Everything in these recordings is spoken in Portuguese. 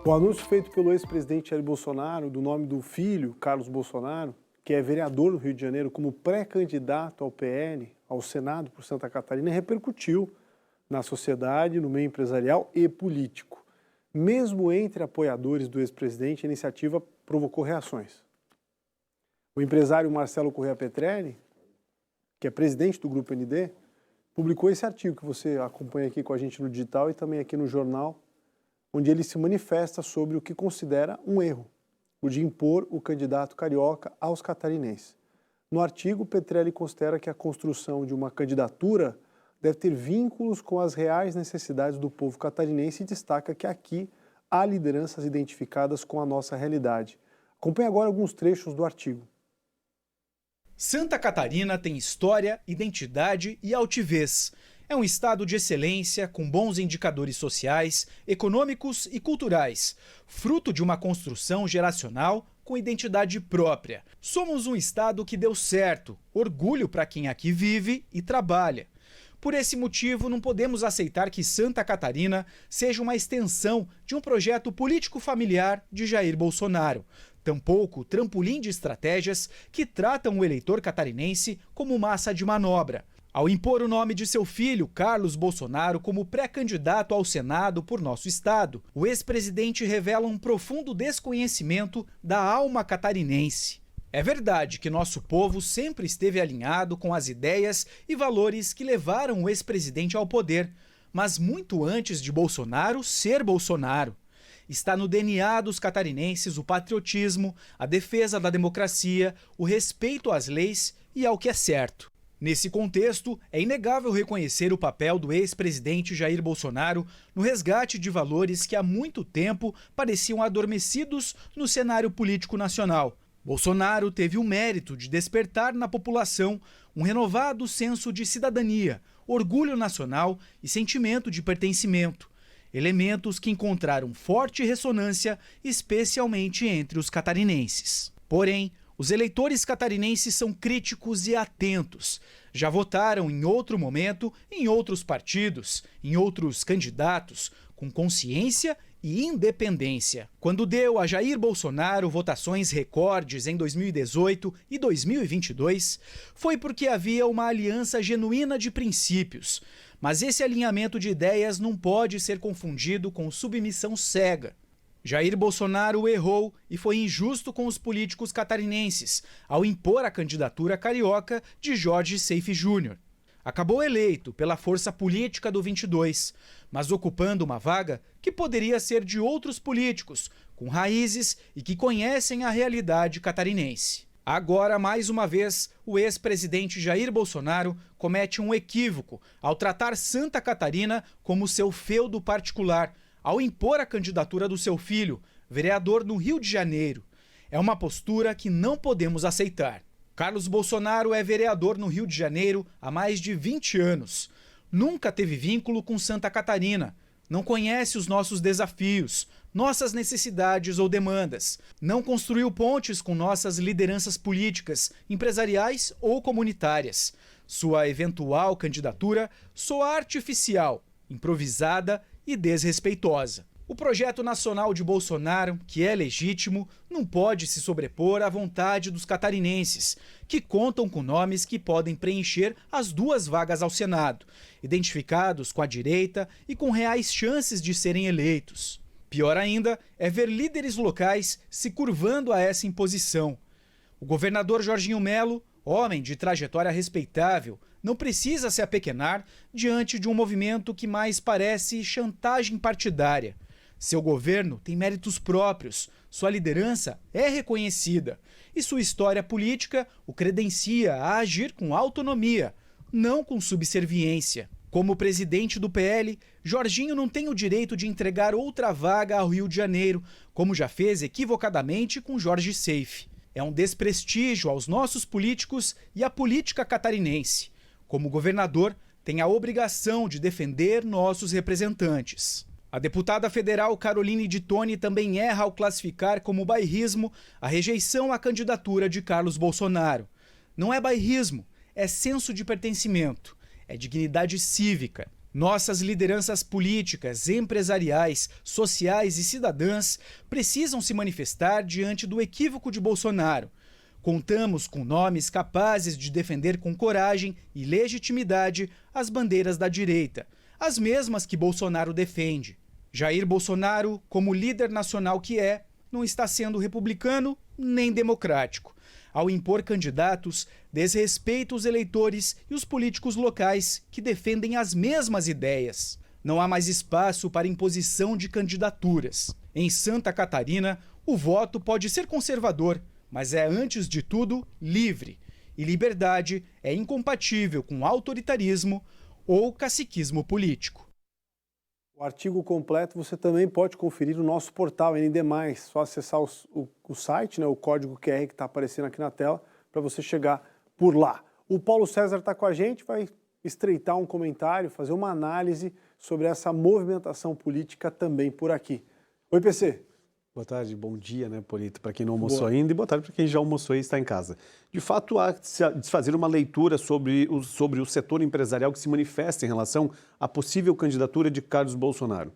O anúncio feito pelo ex-presidente Jair Bolsonaro do nome do filho, Carlos Bolsonaro, que é vereador no Rio de Janeiro, como pré-candidato ao PL, ao Senado por Santa Catarina, repercutiu na sociedade, no meio empresarial e político. Mesmo entre apoiadores do ex-presidente, a iniciativa provocou reações. O empresário Marcelo Corrêa Petrelli, que é presidente do Grupo ND, publicou esse artigo que você acompanha aqui com a gente no digital e também aqui no jornal, onde ele se manifesta sobre o que considera um erro, o de impor o candidato carioca aos catarinenses. No artigo, Petrelli considera que a construção de uma candidatura deve ter vínculos com as reais necessidades do povo catarinense e destaca que aqui há lideranças identificadas com a nossa realidade. Acompanhe agora alguns trechos do artigo. Santa Catarina tem história, identidade e altivez. É um estado de excelência, com bons indicadores sociais, econômicos e culturais, fruto de uma construção geracional com identidade própria. Somos um estado que deu certo, orgulho para quem aqui vive e trabalha. Por esse motivo, não podemos aceitar que Santa Catarina seja uma extensão de um projeto político-familiar de Jair Bolsonaro. Tampouco trampolim de estratégias que tratam o eleitor catarinense como massa de manobra. Ao impor o nome de seu filho, Carlos Bolsonaro, como pré-candidato ao Senado por nosso estado, o ex-presidente revela um profundo desconhecimento da alma catarinense. É verdade que nosso povo sempre esteve alinhado com as ideias e valores que levaram o ex-presidente ao poder, mas muito antes de Bolsonaro ser Bolsonaro. Está no DNA dos catarinenses o patriotismo, a defesa da democracia, o respeito às leis e ao que é certo. Nesse contexto, é inegável reconhecer o papel do ex-presidente Jair Bolsonaro no resgate de valores que há muito tempo pareciam adormecidos no cenário político nacional. Bolsonaro teve o mérito de despertar na população um renovado senso de cidadania, orgulho nacional e sentimento de pertencimento, elementos que encontraram forte ressonância, especialmente entre os catarinenses. Porém, os eleitores catarinenses são críticos e atentos. Já votaram em outro momento, em outros partidos, em outros candidatos, com consciência e independência. Quando deu a Jair Bolsonaro votações recordes em 2018 e 2022, foi porque havia uma aliança genuína de princípios. Mas esse alinhamento de ideias não pode ser confundido com submissão cega. Jair Bolsonaro errou e foi injusto com os políticos catarinenses ao impor a candidatura carioca de Jorge Seife Júnior. Acabou eleito pela força política do 22, mas ocupando uma vaga que poderia ser de outros políticos, com raízes e que conhecem a realidade catarinense. Agora, mais uma vez, o ex-presidente Jair Bolsonaro comete um equívoco ao tratar Santa Catarina como seu feudo particular, ao impor a candidatura do seu filho, vereador no Rio de Janeiro. É uma postura que não podemos aceitar. Carlos Bolsonaro é vereador no Rio de Janeiro há mais de 20 anos. Nunca teve vínculo com Santa Catarina. Não conhece os nossos desafios, nossas necessidades ou demandas. Não construiu pontes com nossas lideranças políticas, empresariais ou comunitárias. Sua eventual candidatura soa artificial, improvisada e desrespeitosa. O projeto nacional de Bolsonaro, que é legítimo, não pode se sobrepor à vontade dos catarinenses, que contam com nomes que podem preencher as duas vagas ao Senado, identificados com a direita e com reais chances de serem eleitos. Pior ainda é ver líderes locais se curvando a essa imposição. O governador Jorginho Melo, homem de trajetória respeitável, não precisa se apequenar diante de um movimento que mais parece chantagem partidária. Seu governo tem méritos próprios, sua liderança é reconhecida e sua história política o credencia a agir com autonomia, não com subserviência. Como presidente do PL, Jorginho não tem o direito de entregar outra vaga ao Rio de Janeiro, como já fez equivocadamente com Jorge Seife. É um desprestígio aos nossos políticos e à política catarinense. Como governador, tem a obrigação de defender nossos representantes. A deputada federal Caroline de Toni também erra ao classificar como bairrismo a rejeição à candidatura de Carlos Bolsonaro. Não é bairrismo, é senso de pertencimento, é dignidade cívica. Nossas lideranças políticas, empresariais, sociais e cidadãs precisam se manifestar diante do equívoco de Bolsonaro. Contamos com nomes capazes de defender com coragem e legitimidade as bandeiras da direita, as mesmas que Bolsonaro defende. Jair Bolsonaro, como líder nacional que é, não está sendo republicano nem democrático. Ao impor candidatos, desrespeita os eleitores e os políticos locais que defendem as mesmas ideias. Não há mais espaço para imposição de candidaturas. Em Santa Catarina, o voto pode ser conservador, mas é, antes de tudo, livre. E liberdade é incompatível com autoritarismo ou caciquismo político. O artigo completo você também pode conferir no nosso portal ND+. Só acessar o site, né, o código QR que está aparecendo aqui na tela, para você chegar por lá. O Paulo César está com a gente, vai estreitar um comentário, fazer uma análise sobre essa movimentação política também por aqui. Oi, PC. Boa tarde, bom dia, né, Polito, para quem não almoçou ainda, e boa tarde para quem já almoçou e está em casa. De fato, há de se fazer uma leitura sobre o setor empresarial que se manifesta em relação à possível candidatura de Carlos Bolsonaro.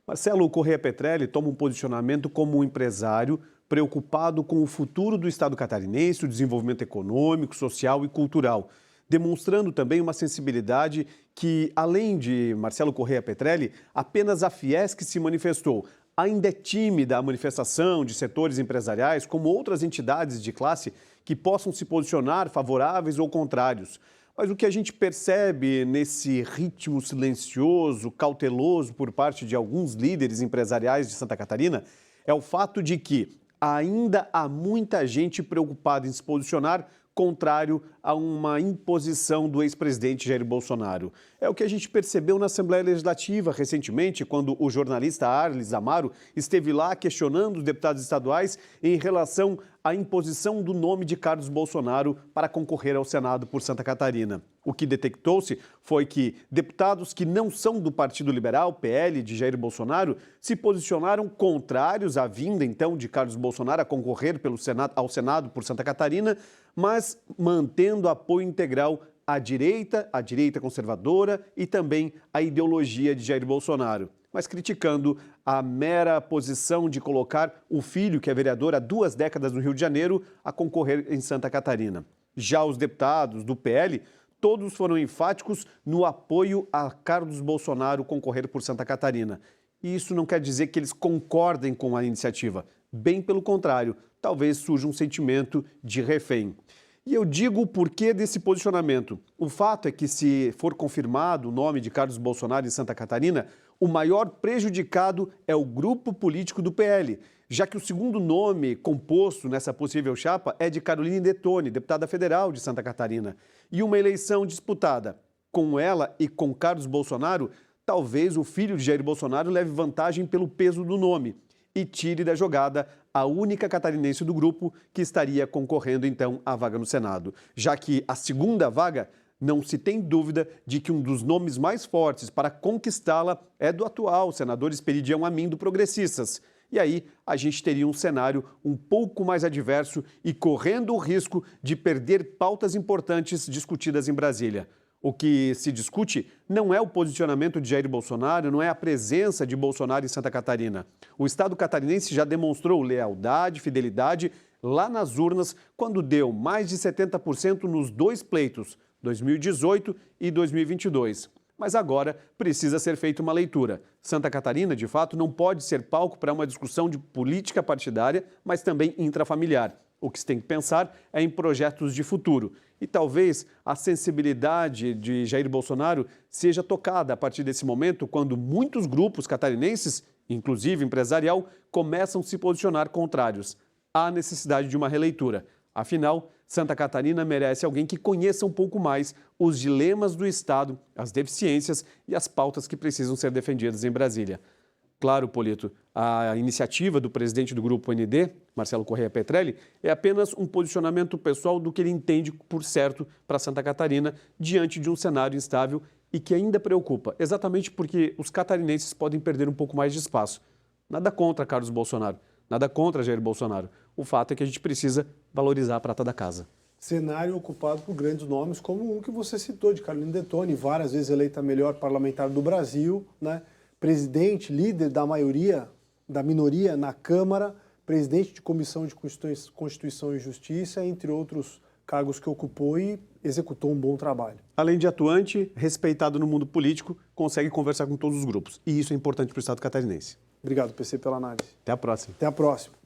Marcelo Corrêa Petrelli toma um posicionamento como um empresário preocupado com o futuro do Estado catarinense, o desenvolvimento econômico, social e cultural, demonstrando também uma sensibilidade que, além de Marcelo Corrêa Petrelli, apenas a Fiesc se manifestou. Ainda é tímida a manifestação de setores empresariais, como outras entidades de classe que possam se posicionar favoráveis ou contrários. Mas o que a gente percebe nesse ritmo silencioso, cauteloso por parte de alguns líderes empresariais de Santa Catarina é o fato de que ainda há muita gente preocupada em se posicionar contrário a uma imposição do ex-presidente Jair Bolsonaro. É o que a gente percebeu na Assembleia Legislativa recentemente, quando o jornalista Arles Amaro esteve lá questionando os deputados estaduais em relação à imposição do nome de Carlos Bolsonaro para concorrer ao Senado por Santa Catarina. O que detectou-se foi que deputados que não são do Partido Liberal, PL, de Jair Bolsonaro, se posicionaram contrários à vinda, então, de Carlos Bolsonaro a concorrer ao Senado por Santa Catarina, mas mantendo apoio integral à direita conservadora e também à ideologia de Jair Bolsonaro, mas criticando a mera posição de colocar o filho, que é vereador há 2 décadas no Rio de Janeiro, a concorrer em Santa Catarina. Já os deputados do PL, todos foram enfáticos no apoio a Carlos Bolsonaro concorrer por Santa Catarina. E isso não quer dizer que eles concordem com a iniciativa. Bem pelo contrário, talvez surja um sentimento de refém. E eu digo o porquê desse posicionamento. O fato é que, se for confirmado o nome de Carlos Bolsonaro em Santa Catarina, o maior prejudicado é o grupo político do PL, já que o segundo nome composto nessa possível chapa é de Caroline Detoni, deputada federal de Santa Catarina. E uma eleição disputada com ela e com Carlos Bolsonaro, talvez o filho de Jair Bolsonaro leve vantagem pelo peso do nome e tire da jogada a única catarinense do grupo que estaria concorrendo, então, à vaga no Senado. Já que a segunda vaga, não se tem dúvida de que um dos nomes mais fortes para conquistá-la é do atual senador Esperidião Amin, do Progressistas. E aí a gente teria um cenário um pouco mais adverso e correndo o risco de perder pautas importantes discutidas em Brasília. O que se discute não é o posicionamento de Jair Bolsonaro, não é a presença de Bolsonaro em Santa Catarina. O Estado catarinense já demonstrou lealdade, fidelidade lá nas urnas, quando deu mais de 70% nos 2 pleitos, 2018 e 2022. Mas agora precisa ser feita uma leitura. Santa Catarina, de fato, não pode ser palco para uma discussão de política partidária, mas também intrafamiliar. O que se tem que pensar é em projetos de futuro. E talvez a sensibilidade de Jair Bolsonaro seja tocada a partir desse momento, quando muitos grupos catarinenses, inclusive empresarial, começam a se posicionar contrários. Há necessidade de uma releitura. Afinal, Santa Catarina merece alguém que conheça um pouco mais os dilemas do Estado, as deficiências e as pautas que precisam ser defendidas em Brasília. Claro, Polito, a iniciativa do presidente do Grupo ND, Marcelo Corrêa Petrelli, é apenas um posicionamento pessoal do que ele entende por certo para Santa Catarina diante de um cenário instável e que ainda preocupa, exatamente porque os catarinenses podem perder um pouco mais de espaço. Nada contra Carlos Bolsonaro, nada contra Jair Bolsonaro. O fato é que a gente precisa valorizar a prata da casa. cenário ocupado por grandes nomes, como um que você citou, de Carolina Detoni, várias vezes eleita a melhor parlamentar do Brasil, né? Presidente, líder da maioria, da minoria na Câmara, presidente de Comissão de Constituição e Justiça, entre outros cargos que ocupou e executou um bom trabalho. Além de atuante, respeitado no mundo político, consegue conversar com todos os grupos. E isso é importante para o Estado catarinense. Obrigado, PC, pela análise. Até a próxima. Até a próxima.